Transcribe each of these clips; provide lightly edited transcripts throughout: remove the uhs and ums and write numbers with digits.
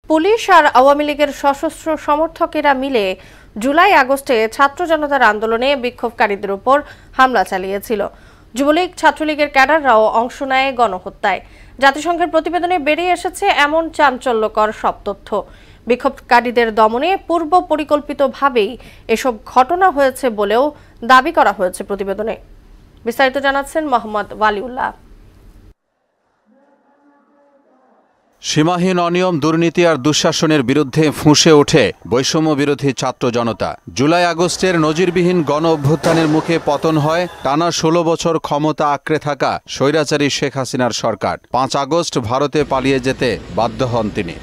Police আর আওয়ামী লীগের সশস্ত্র সমর্থকেরা মিলে জুলাই আগস্টে ছাত্র জনতার আন্দোলনে বিক্ষোভকারীদের উপর হামলা চালিয়েছিল। যুবলীগ ছাত্রলীগের ক্যাডাররাও অংশ নেয় গণহত্যায়। জাতিসংঘের প্রতিবেদনে বেরিয়ে এসেছে এমন চাঞ্চল্যকর সব তথ্য। বিক্ষোভকারীদের দমনে পূর্ব পরিকল্পিতভাবেই এসব ঘটনা হয়েছে বলেও দাবি করা হয়েছে প্রতিবেদনে। বিস্তারিত জানাচ্ছেন মোহাম্মদ ওয়ালিউল্লাহ। সীমাহীন অনিয়ম, দুর্নীতি আর দুঃশাসনের বিরুদ্ধে ফুঁসে ওঠে বৈষম্য বিরোধী ছাত্র জনতা। জুলাই আগস্টের নজিরবিহীন গণ অভ্যুত্থানের মুখে পতন হয় টানা ১৬ বছর ক্ষমতা আঁকড়ে থাকা স্বৈরাচারী শেখ হাসিনার সরকার। ৫ আগস্ট ভারতে পালিয়ে যেতে বাধ্য হন তিনি।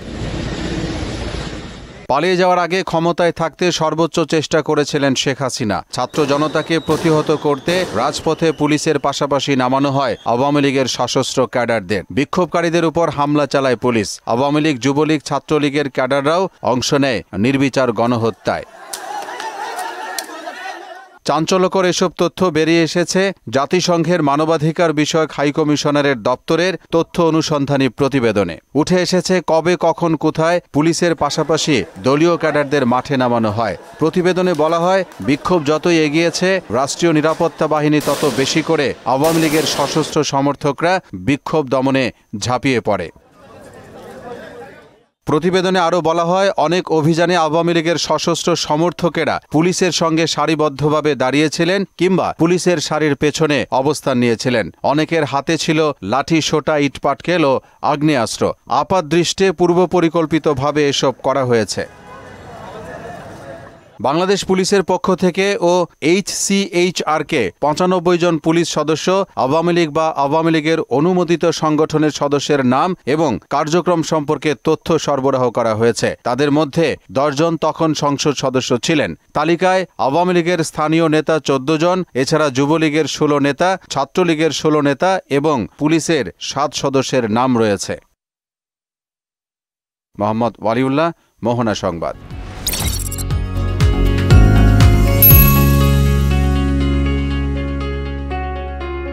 পালিয়ে যাওয়ার আগে ক্ষমতায় থাকতে সর্বোচ্চ চেষ্টা করেছিলেন শেখ হাসিনা। ছাত্র জনতাকে প্রতিহত করতে রাজপথে পুলিশের পাশাপাশি নামানো হয় আওয়ামী লীগের সশস্ত্র ক্যাডারদের। বিক্ষোভকারীদের উপর হামলা চালায় পুলিশ। আওয়ামী লীগ, যুবলীগ, ছাত্রলীগের ক্যাডাররাও অংশ নেয় নির্বিচার গণহত্যায়। চাঞ্চল্যকর এসব তথ্য বেরিয়ে এসেছে জাতিসংঘের মানবাধিকার বিষয়ক হাইকমিশনারের দপ্তরের তথ্য অনুসন্ধানী প্রতিবেদনে। উঠে এসেছে কবে, কখন, কোথায় পুলিশের পাশাপাশি দলীয় ক্যাডারদের মাঠে নামানো হয়। প্রতিবেদনে বলা হয়, বিক্ষোভ যতই এগিয়েছে রাষ্ট্রীয় নিরাপত্তা বাহিনী তত বেশি করে আওয়ামী লীগের সশস্ত্র সমর্থকরা বিক্ষোভ দমনে ঝাঁপিয়ে পড়ে। প্রতিবেদনে আরও বলা হয়, অনেক অভিযানে আওয়ামী লীগের সশস্ত্র সমর্থকেরা পুলিশের সঙ্গে সারিবদ্ধভাবে দাঁড়িয়েছিলেন কিংবা পুলিশের সারির পেছনে অবস্থান নিয়েছিলেন। অনেকের হাতে ছিল লাঠি, সোঁটা, ইটপাটকেল ও আগ্নেয়াস্ত্র। আপাতদৃষ্টে পূর্ব পরিকল্পিতভাবে এসব করা হয়েছে। বাংলাদেশ পুলিশের পক্ষ থেকে ও HCHRকে ৯৫ জন পুলিশ সদস্য, আওয়ামী লীগ বা আওয়ামী লীগের অনুমোদিত সংগঠনের সদস্যের নাম এবং কার্যক্রম সম্পর্কে তথ্য সরবরাহ করা হয়েছে। তাদের মধ্যে ১০ জন তখন সংসদ সদস্য ছিলেন। তালিকায় আওয়ামী লীগের স্থানীয় নেতা ১৪ জন, এছাড়া যুবলীগের ১৬ নেতা, ছাত্রলীগের ১৬ নেতা এবং পুলিশের ৭ সদস্যের নাম রয়েছে। মোহাম্মদ ওয়ালিউল্লাহ, মোহনা সংবাদ।